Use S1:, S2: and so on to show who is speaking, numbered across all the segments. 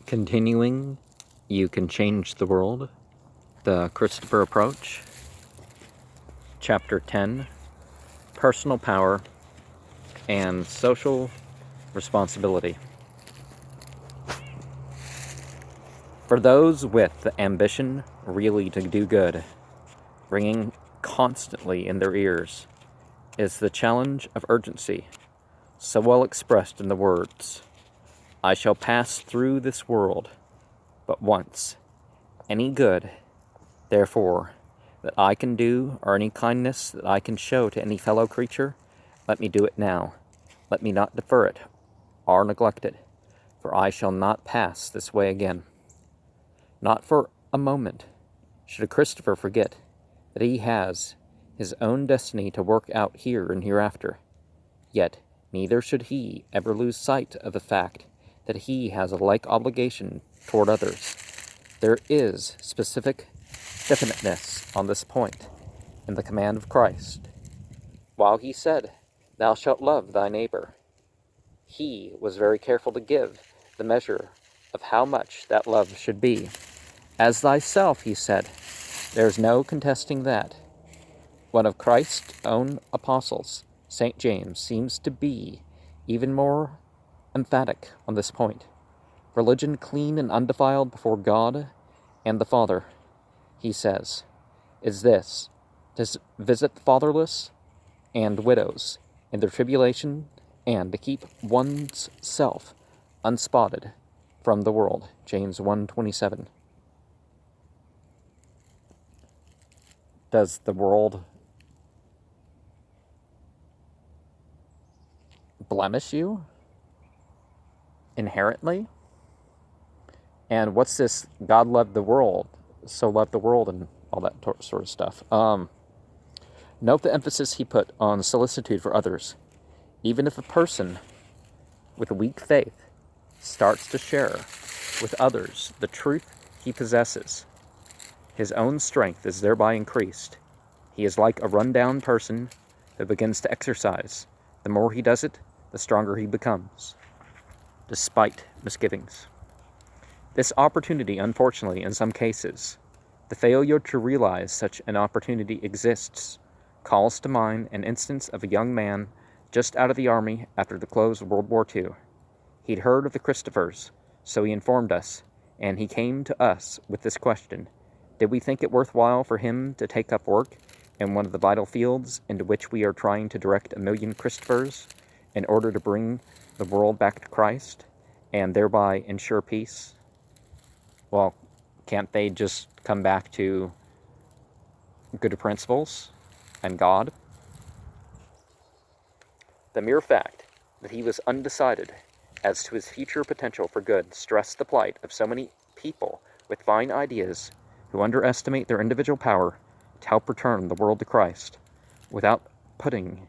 S1: Continuing, You Can Change the World, The Christopher Approach, Chapter 10, Personal Power and Social Responsibility. For those with the ambition really to do good, ringing constantly in their ears is the challenge of urgency, so well expressed in the words, "I shall pass through this world but once. Any good, therefore, that I can do, or any kindness that I can show to any fellow creature, let me do it now. Let me not defer it, or neglect it, for I shall not pass this way again." Not for a moment should a Christopher forget that he has his own destiny to work out here and hereafter. Yet neither should he ever lose sight of the fact that he has a like obligation toward others. There is specific definiteness on this point in the command of Christ. While he said, "Thou shalt love thy neighbor," he was very careful to give the measure of how much that love should be. "As thyself," he said. There is no contesting that. One of Christ's own apostles, St. James, seems to be even more emphatic on this point. "Religion clean and undefiled before God and the Father," he says, "is this, to visit the fatherless and widows in their tribulation, and to keep one's self unspotted from the world." James 1:27. Does the world blemish you inherently? And what's this God loved the world, so loved the world, and all that sort of stuff? Note the emphasis he put on solicitude for others. Even if a person with a weak faith starts to share with others the truth he possesses, his own strength is thereby increased. He is like a run-down person who begins to exercise. The more he does it, the stronger he becomes, despite misgivings. This opportunity, unfortunately, in some cases, the failure to realize such an opportunity exists, calls to mind an instance of a young man just out of the army after the close of World War II. He'd heard of the Christophers, so he informed us, and he came to us with this question: did we think it worthwhile for him to take up work in one of the vital fields into which we are trying to direct 1,000,000 Christophers in order to bring the world back to Christ and thereby ensure peace? Well, can't they just come back to good principles and God? The mere fact that he was undecided as to his future potential for good stressed the plight of so many people with fine ideas who underestimate their individual power to help return the world to Christ. Without putting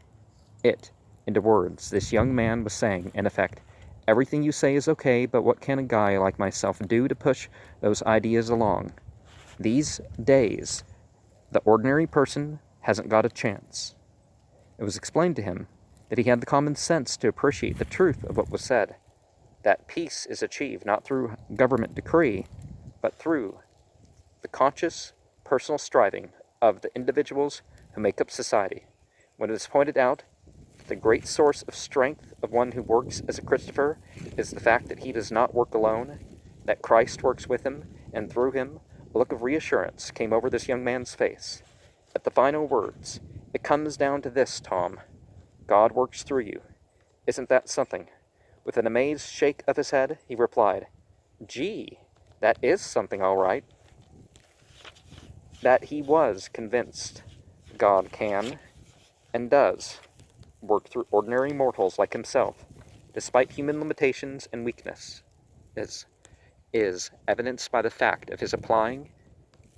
S1: it into words, this young man was saying, in effect, everything you say is okay, but what can a guy like myself do to push those ideas along? These days, the ordinary person hasn't got a chance. It was explained to him that he had the common sense to appreciate the truth of what was said, that peace is achieved not through government decree, but through the conscious, personal striving of the individuals who make up society. When it is pointed out that the great source of strength of one who works as a Christopher is the fact that he does not work alone, that Christ works with him and through him, a look of reassurance came over this young man's face. At the final words, "It comes down to this, Tom. God works through you. Isn't that something?" With an amazed shake of his head, he replied, "Gee, that is something all right." That he was convinced God can, and does, work through ordinary mortals like himself, despite human limitations and weakness, is evidenced by the fact of his applying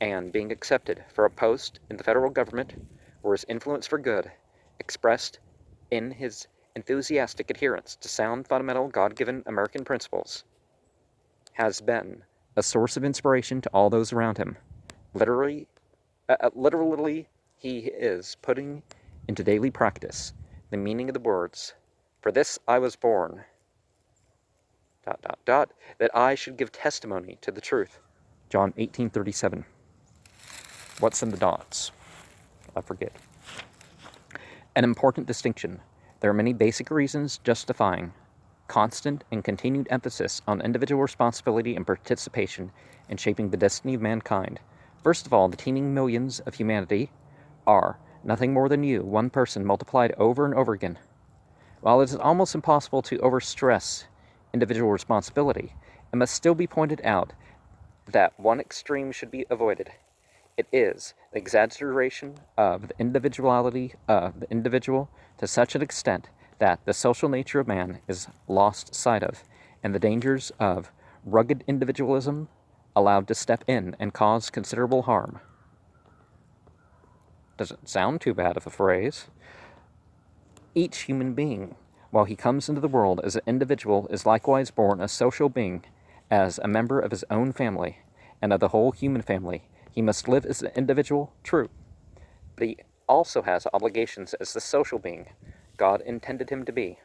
S1: and being accepted for a post in the federal government where his influence for good, expressed in his enthusiastic adherence to sound fundamental God-given American principles, has been a source of inspiration to all those around him. Literally, he is putting into daily practice the meaning of the words, "For this I was born." that I should give testimony to the truth. John 18:37. What's in the dots? I forget. An important distinction. There are many basic reasons justifying constant and continued emphasis on individual responsibility and participation in shaping the destiny of mankind. First of all, the teeming millions of humanity are nothing more than you, one person multiplied over and over again. While it is almost impossible to overstress individual responsibility, it must still be pointed out that one extreme should be avoided. It is the exaggeration of the individuality of the individual to such an extent that the social nature of man is lost sight of, and the dangers of rugged individualism allowed to step in and cause considerable harm. Doesn't sound too bad of a phrase. Each human being, while he comes into the world as an individual, is likewise born a social being, as a member of his own family, and of the whole human family. He must live as an individual, true, but he also has obligations as the social being God intended him to be.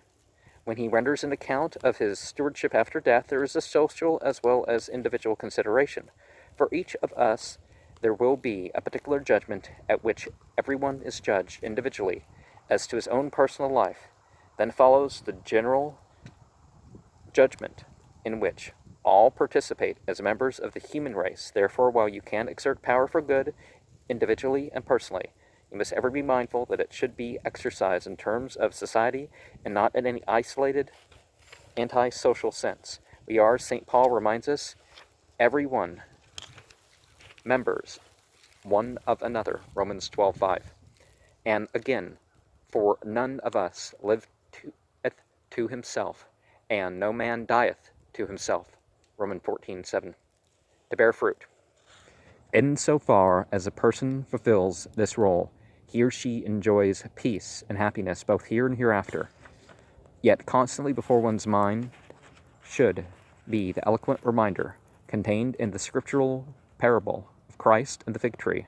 S1: When he renders an account of his stewardship after death, there is a social as well as individual consideration. For each of us, there will be a particular judgment at which everyone is judged individually as to his own personal life. Then follows the general judgment in which all participate as members of the human race. Therefore, while you can exert power for good, individually and personally, you must ever be mindful that it should be exercised in terms of society and not in any isolated, anti-social sense. We are, St. Paul reminds us, everyone members one of another, Romans 12:5. And again, for none of us liveth to himself, and no man dieth to himself, Romans 14:7. To bear fruit. In so far as a person fulfills this role, he or she enjoys peace and happiness both here and hereafter. Yet constantly before one's mind should be the eloquent reminder contained in the scriptural parable of Christ and the fig tree.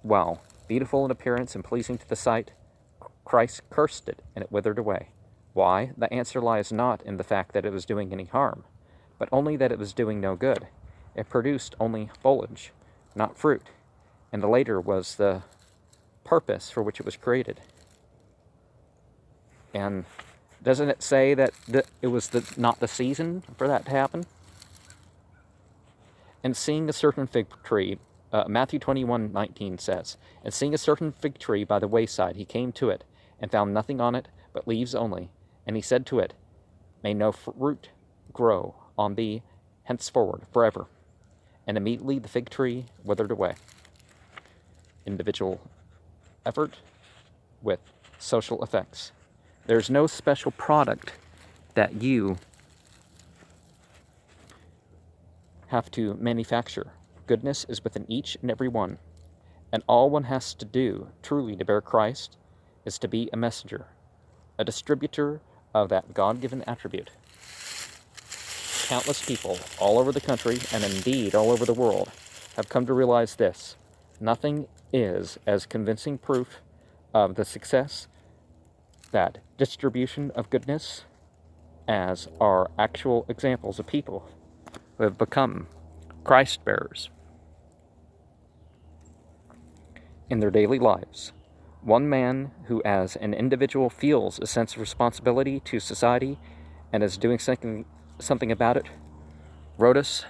S1: While beautiful in appearance and pleasing to the sight, Christ cursed it, and it withered away. Why? The answer lies not in the fact that it was doing any harm, but only that it was doing no good. It produced only foliage, not fruit, and the later was the purpose for which it was created. And doesn't it say that it was not the season for that to happen? And seeing a certain fig tree, Matthew 21:19 says, and seeing a certain fig tree by the wayside, he came to it, and found nothing on it but leaves only. And he said to it, may no fruit grow on thee henceforward forever. And immediately the fig tree withered away. Individual effort with social effects. There's no special product that you have to manufacture. Goodness is within each and every one. And all one has to do, truly, to bear Christ, is to be a messenger, a distributor of that God-given attribute. Countless people all over the country, and indeed all over the world, have come to realize this. Nothing is as convincing proof of the success, that distribution of goodness, as are actual examples of people who have become Christ bearers in their daily lives. One man who as an individual feels a sense of responsibility to society and is doing something about it, wrote us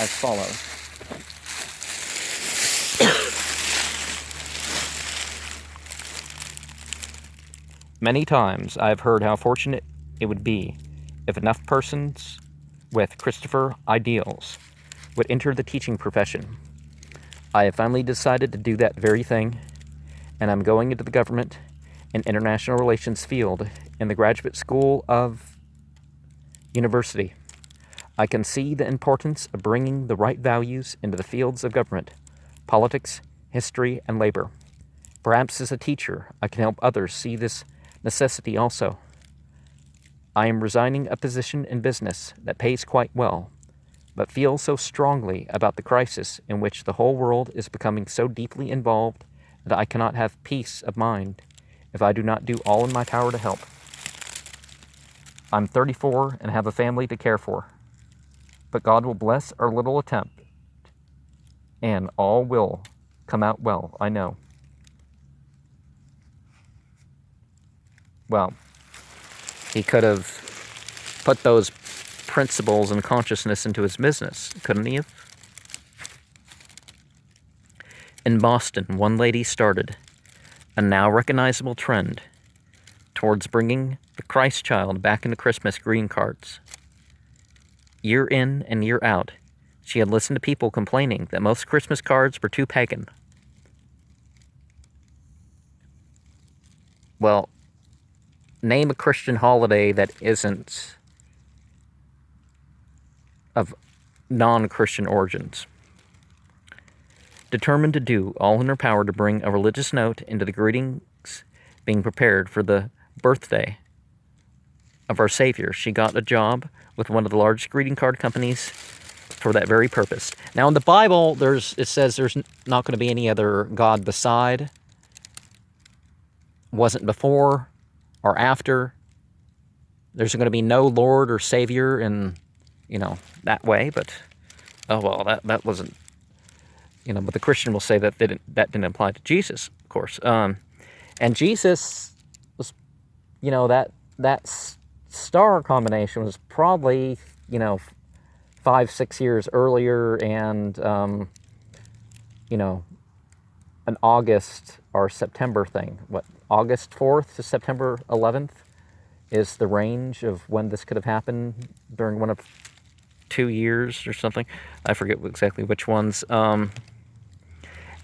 S1: as follows. Many times I have heard how fortunate it would be if enough persons with Christopher ideals would enter the teaching profession. I have finally decided to do that very thing, and I'm going into the government and international relations field in the graduate school of university. I can see the importance of bringing the right values into the fields of government, politics, history, and labor. Perhaps as a teacher, I can help others see this necessity also. I am resigning a position in business that pays quite well, but feel so strongly about the crisis in which the whole world is becoming so deeply involved that I cannot have peace of mind if I do not do all in my power to help. I'm 34 and have a family to care for. But God will bless our little attempt, and all will come out well, I know. Well, he could have put those principles and consciousness into his business, couldn't he have? In Boston, one lady started a now recognizable trend towards bringing the Christ child back into Christmas greeting cards. Year in and year out, she had listened to people complaining that most Christmas cards were too pagan. Well, name a Christian holiday that isn't of non-Christian origins. Determined to do all in her power to bring a religious note into the greetings being prepared for the birthday of our Savior, she got a job with one of the largest greeting card companies for that very purpose. Now in the Bible, it says there's not going to be any other God beside. Wasn't before or after. There's going to be no Lord or Savior in, that way, but, oh well, that wasn't, but the Christian will say that didn't apply to Jesus, of course. And Jesus was, that star combination was probably, 5-6 years earlier, and, an August or September thing. What, August 4th to September 11th is the range of when this could have happened during one of 2 years or something. I forget exactly which ones.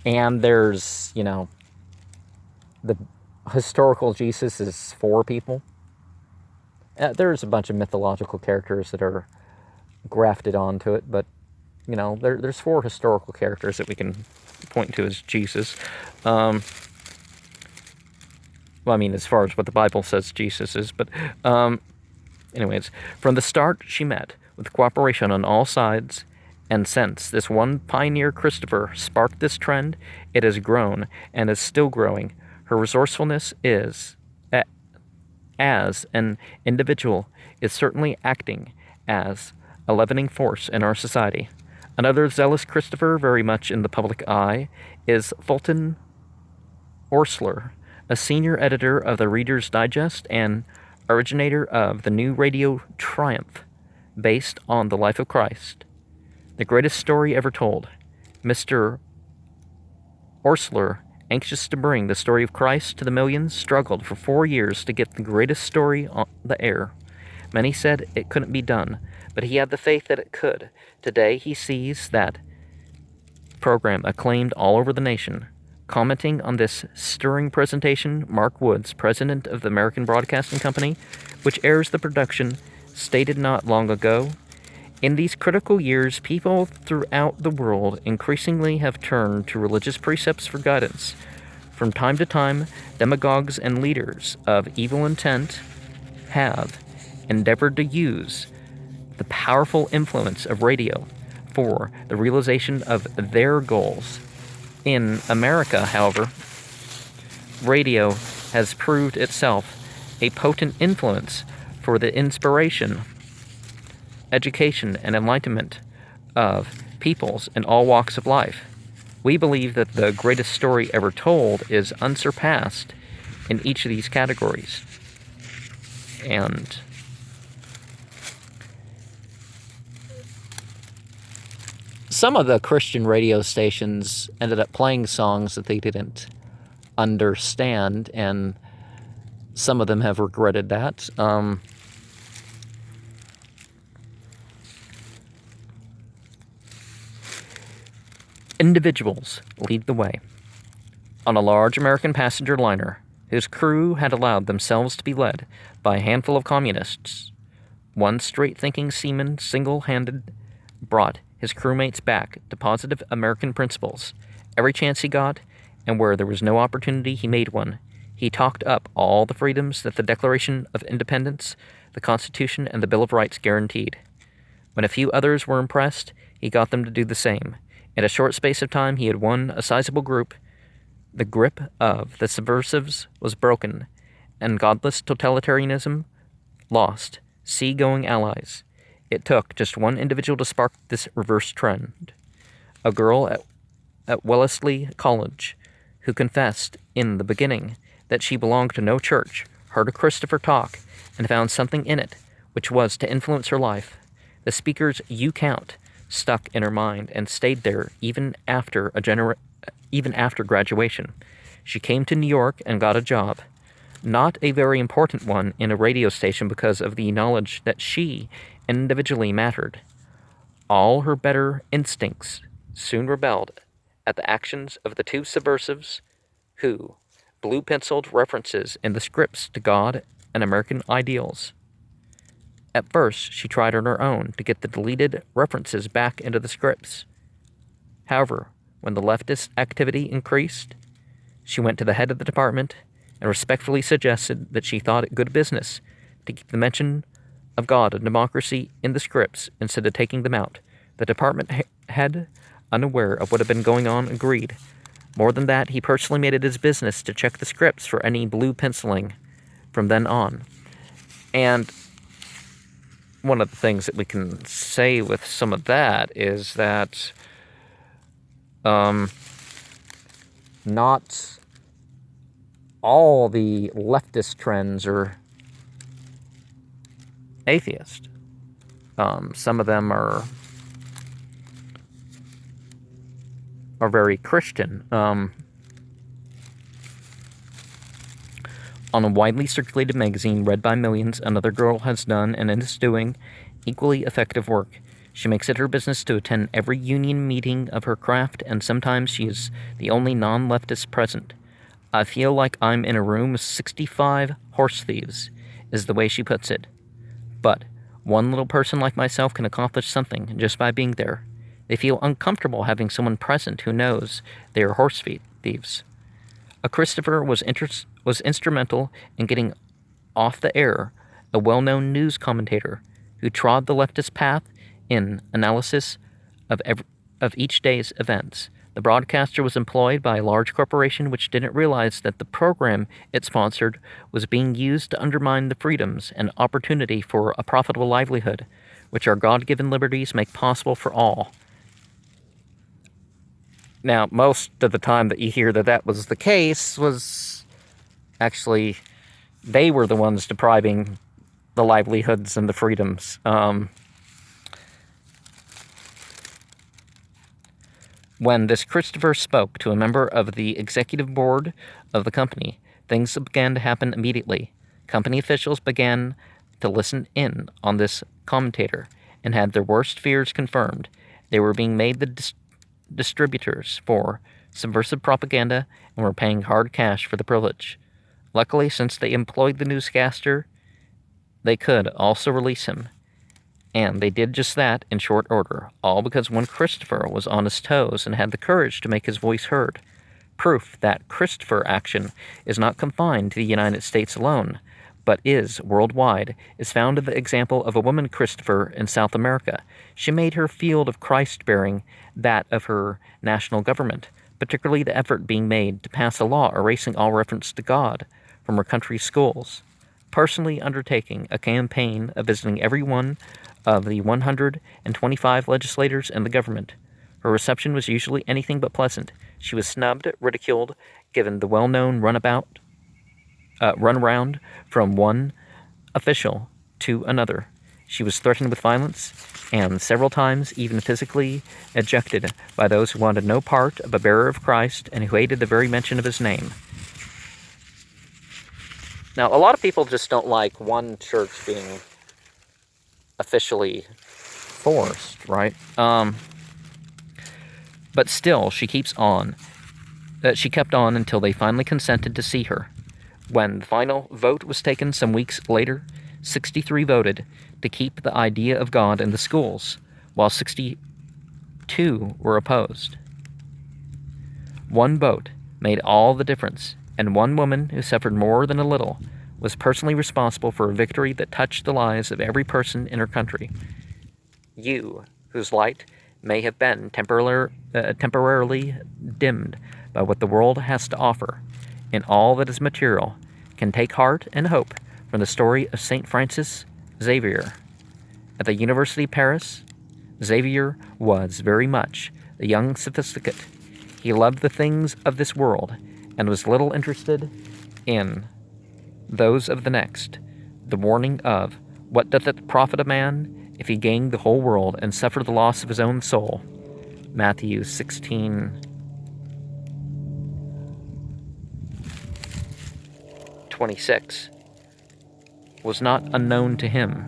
S1: And there's, the historical Jesus is 4 people. There's a bunch of mythological characters that are grafted onto it, but, there's 4 historical characters that we can point to as Jesus. Well, I mean, as far as what the Bible says Jesus is, but anyways, from the start, she met with cooperation on all sides, and since this one pioneer, Christopher, sparked this trend, it has grown and is still growing. Her resourcefulness is, as an individual, is certainly acting as a leavening force in our society. Another zealous Christopher, very much in the public eye, is Fulton Orsler, a senior editor of the Reader's Digest and originator of the new radio Triumph, based on the life of Christ. The greatest story ever told. Mr. Orsler, anxious to bring the story of Christ to the millions, struggled for 4 years to get the greatest story on the air. Many said it couldn't be done, but he had the faith that it could. Today he sees that program acclaimed all over the nation. Commenting on this stirring presentation, Mark Woods, president of the American Broadcasting Company, which airs the production, stated not long ago, "In these critical years, people throughout the world increasingly have turned to religious precepts for guidance. From time to time, demagogues and leaders of evil intent have endeavored to use the powerful influence of radio for the realization of their goals. In America, however, radio has proved itself a potent influence for the inspiration, education, and enlightenment of peoples in all walks of life. We believe that the greatest story ever told is unsurpassed in each of these categories." And some of the Christian radio stations ended up playing songs that they didn't understand, and some of them have regretted that. Individuals lead the way. On a large American passenger liner, whose crew had allowed themselves to be led by a handful of communists, one straight-thinking seaman single-handed brought his crewmates back to positive American principles. Every chance he got, and where there was no opportunity, he made one. He talked up all the freedoms that the Declaration of Independence, the Constitution, and the Bill of Rights guaranteed. When a few others were impressed, he got them to do the same. In a short space of time, he had won a sizable group. The grip of the subversives was broken, and godless totalitarianism lost seagoing allies. It took just one individual to spark this reverse trend. A girl at Wellesley College who confessed in the beginning that she belonged to no church, heard a Christopher talk, and found something in it which was to influence her life. The speaker's "You count" stuck in her mind and stayed there even after graduation. She came to New York and got a job. Not a very important one in a radio station because of the knowledge that she individually mattered. All her better instincts soon rebelled at the actions of the two subversives who blue-penciled references in the scripts to God and American ideals. At first, she tried on her own to get the deleted references back into the scripts. However, when the leftist activity increased, she went to the head of the department and respectfully suggested that she thought it good business to keep the mention of God and democracy in the scripts instead of taking them out. The department head, unaware of what had been going on, agreed. More than that, he personally made it his business to check the scripts for any blue penciling from then on. And one of the things that we can say with some of that is that not all the leftist trends are atheist. Some of them are very Christian. On a widely circulated magazine read by millions, another girl has done and is doing equally effective work. She makes it her business to attend every union meeting of her craft, and sometimes she is the only non-leftist present. I feel like I'm in a room with 65 horse thieves, is the way she puts it. But one little person like myself can accomplish something just by being there. They feel uncomfortable having someone present who knows they are horse thieves. A Christopher was instrumental in getting off the air a well-known news commentator who trod the leftist path in analysis of each day's events. The broadcaster was employed by a large corporation which didn't realize that the program it sponsored was being used to undermine the freedoms and opportunity for a profitable livelihood, which our God-given liberties make possible for all. Now, most of the time that you hear that that was the case was actually they were the ones depriving the livelihoods and the freedoms. When this Christopher spoke to a member of the executive board of the company, things began to happen immediately. Company officials began to listen in on this commentator and had their worst fears confirmed. They were being made the distributors for subversive propaganda and were paying hard cash for the privilege. Luckily, since they employed the newscaster, they could also release him. And they did just that in short order, all because one Christopher was on his toes and had the courage to make his voice heard. Proof that Christopher action is not confined to the United States alone, but is worldwide, is found in the example of a woman Christopher in South America. She made her field of Christ-bearing that of her national government, particularly the effort being made to pass a law erasing all reference to God from her country's schools. Personally undertaking a campaign of visiting every one of the 125 legislators in the government. Her reception was usually anything but pleasant. She was snubbed, ridiculed, given the well-known runaround from one official to another. She was threatened with violence, and several times even physically ejected by those who wanted no part of a bearer of Christ and who hated the very mention of his name. Now, a lot of people just don't like one church being officially forced, right? But still, she kept on until they finally consented to see her. When the final vote was taken some weeks later, 63 voted to keep the idea of God in the schools, while 62 were opposed. One vote made all the difference, and one woman who suffered more than a little was personally responsible for a victory that touched the lives of every person in her country. You, whose light may have been temporarily dimmed by what the world has to offer, in all that is material, can take heart and hope from the story of St. Francis Xavier. At the University of Paris, Xavier was very much a young sophisticate. He loved the things of this world and was little interested in those of the next. The warning of, "What doth it profit a man if he gain the whole world and suffer the loss of his own soul?" Matthew 16:26 was not unknown to him,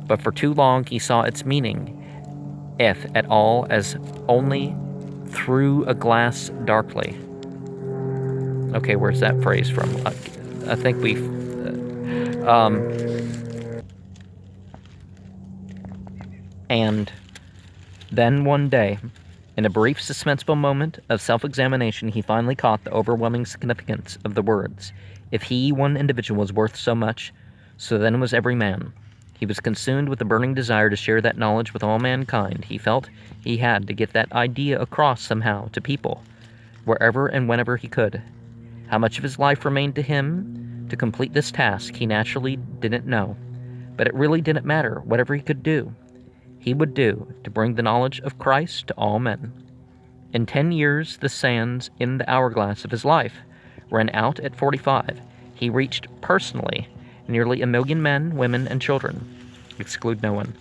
S1: but for too long he saw its meaning, if at all, as only through a glass darkly. Okay, where's that phrase from? I think we've... and then one day, in a brief suspenseful moment of self-examination, he finally caught the overwhelming significance of the words. If he, one individual, was worth so much, so then was every man. He was consumed with a burning desire to share that knowledge with all mankind. He felt he had to get that idea across somehow to people, wherever and whenever he could. How much of his life remained to him to complete this task he naturally didn't know, but it really didn't matter. Whatever he could do, he would do to bring the knowledge of Christ to all men. In 10 years, the sands in the hourglass of his life ran out at 45. He reached personally nearly 1 million men, women, and children. Exclude no one.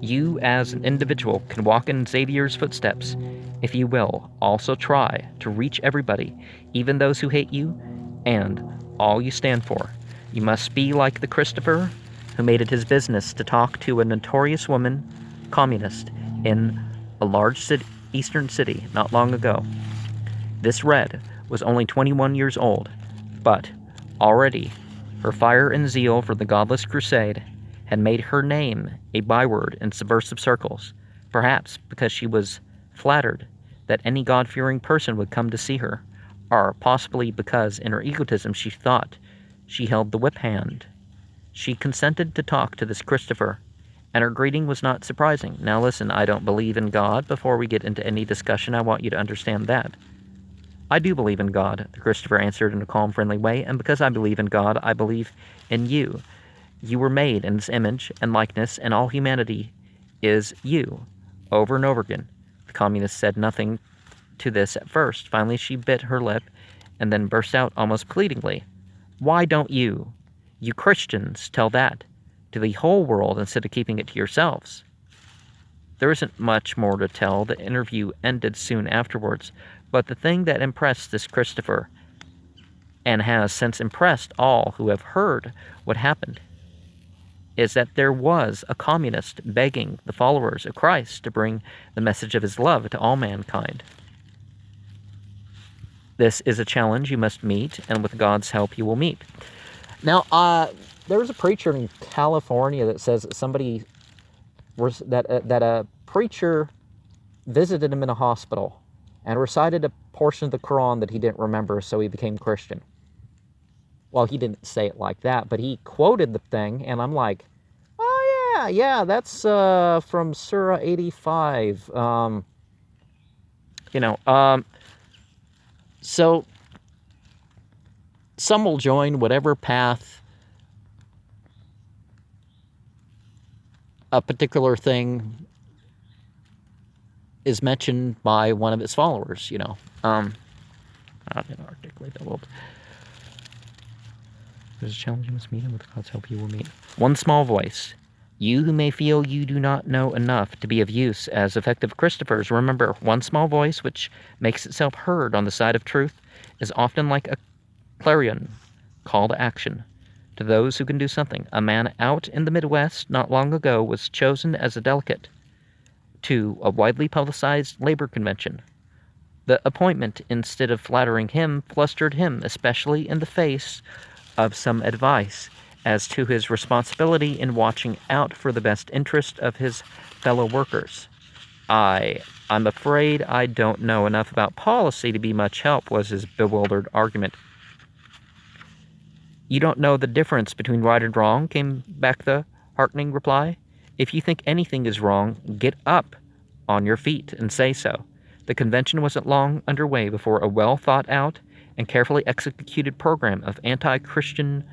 S1: You, as an individual, can walk in Xavier's footsteps, if you will. Also try to reach everybody, even those who hate you, and all you stand for. You must be like the Christopher, who made it his business to talk to a notorious woman, communist, in a large eastern city not long ago. This Red was only 21 years old, but already her fire and zeal for the godless crusade had made her name a byword in subversive circles, perhaps because she was flattered that any God-fearing person would come to see her, or possibly because in her egotism she thought she held the whip hand. She consented to talk to this Christopher, and her greeting was not surprising. Now listen, I don't believe in God. Before we get into any discussion, I want you to understand that. I do believe in God, the Christopher answered in a calm, friendly way, and because I believe in God, I believe in you. You were made in His image and likeness, and all humanity is you. Over and over again. The communist said nothing to this at first. Finally, she bit her lip and then burst out almost pleadingly. Why don't you Christians, tell that to the whole world instead of keeping it to yourselves? There isn't much more to tell. The interview ended soon afterwards. But the thing that impressed this Christopher, and has since impressed all who have heard what happened, is that there was a communist begging the followers of Christ to bring the message of his love to all mankind. This is a challenge you must meet, and with God's help you will meet. Now, there was a preacher in California that says that a preacher visited him in a hospital and recited a portion of the Quran that he didn't remember, so he became Christian. Well, he didn't say it like that, but he quoted the thing, and I'm like, oh yeah, that's from Surah 85. So some will join whatever path a particular thing is mentioned by one of its followers, I didn't articulate that well. There's a challenge you must meet, and with God's help you will meet. One small voice. You who may feel you do not know enough to be of use as effective Christophers, remember, one small voice which makes itself heard on the side of truth is often like a clarion call to action. To those who can do something. A man out in the Midwest not long ago was chosen as a delegate to a widely publicized labor convention. The appointment, instead of flattering him, flustered him, especially in the face of some advice as to his responsibility in watching out for the best interest of his fellow workers. I'm afraid I don't know enough about policy to be much help, was his bewildered argument. You don't know the difference between right and wrong, came back the heartening reply. If you think anything is wrong, get up on your feet and say so. The convention wasn't long underway before a well-thought-out and carefully executed program of anti-Christian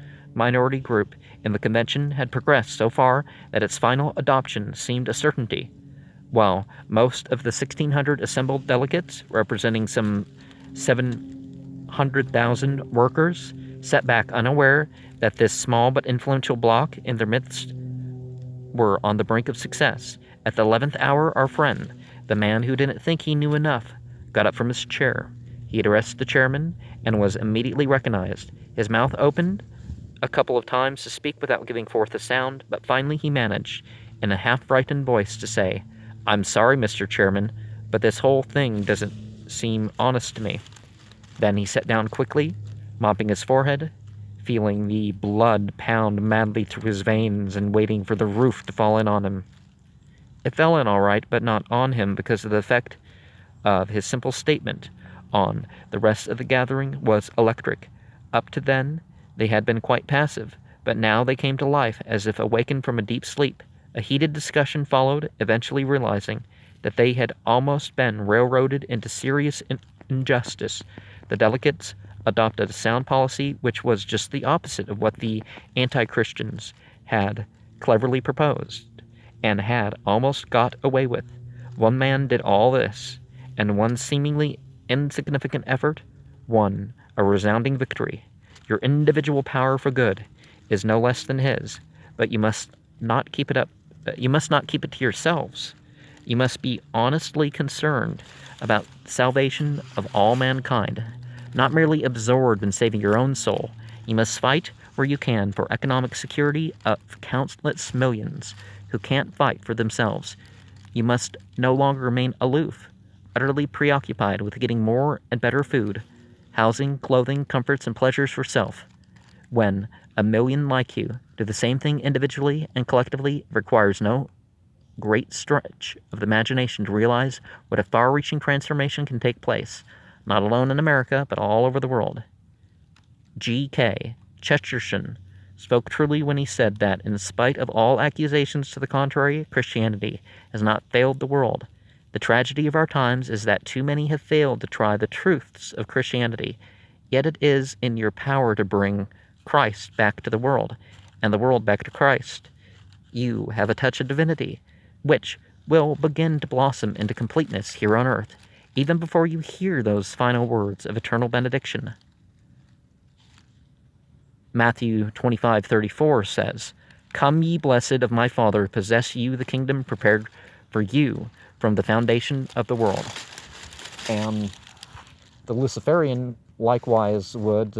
S1: minority group in the convention had progressed so far that its final adoption seemed a certainty, while most of the 1,600 assembled delegates, representing some 700,000 workers, sat back unaware that this small but influential bloc in their midst were on the brink of success. At the 11th hour, our friend, the man who didn't think he knew enough, got up from his chair. He addressed the chairman and was immediately recognized. His mouth opened a couple of times to speak without giving forth a sound, but finally he managed, in a half-frightened voice, to say, "I'm sorry, Mr. Chairman, but this whole thing doesn't seem honest to me." Then he sat down quickly, mopping his forehead, feeling the blood pound madly through his veins and waiting for the roof to fall in on him. It fell in all right, but not on him, because of the effect of his simple statement on the rest of the gathering was electric. Up to then, they had been quite passive, but now they came to life as if awakened from a deep sleep. A heated discussion followed, eventually realizing that they had almost been railroaded into serious injustice. The delegates adopted a sound policy which was just the opposite of what the anti-Christians had cleverly proposed and had almost got away with. One man did all this, and one seemingly insignificant effort won a resounding victory. Your individual power for good is no less than his, but you must not keep it up. You must not keep it to yourselves. You must be honestly concerned about salvation of all mankind, not merely absorbed in saving your own soul. You must fight where you can for economic security of countless millions who can't fight for themselves. You must no longer remain aloof, utterly preoccupied with getting more and better food, housing, clothing, comforts, and pleasures for self. When a million like you do the same thing individually and collectively, it requires no great stretch of the imagination to realize what a far-reaching transformation can take place, not alone in America, but all over the world. G.K. Chesterton spoke truly when he said that, in spite of all accusations to the contrary, Christianity has not failed the world. The tragedy of our times is that too many have failed to try the truths of Christianity, yet it is in your power to bring Christ back to the world, and the world back to Christ. You have a touch of divinity, which will begin to blossom into completeness here on earth, even before you hear those final words of eternal benediction. Matthew 25:34 says, "Come ye blessed of my Father, possess you the kingdom prepared for you from the foundation of the world." And the Luciferian likewise would,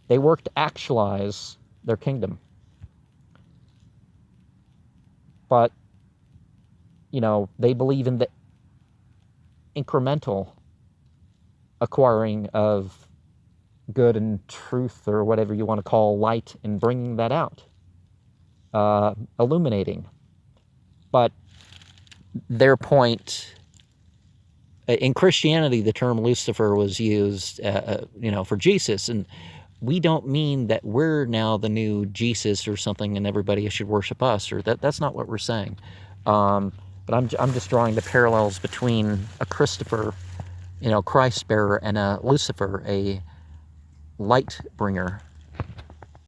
S1: they work to actualize their kingdom. But, they believe in the incremental acquiring of good and truth, or whatever you want to call light, and bringing that out, illuminating. But their point, in Christianity, the term Lucifer was used, for Jesus, and we don't mean that we're now the new Jesus or something, and everybody should worship us, or that's not what we're saying. But I'm just drawing the parallels between a Christopher, Christ bearer, and a Lucifer, a light bringer,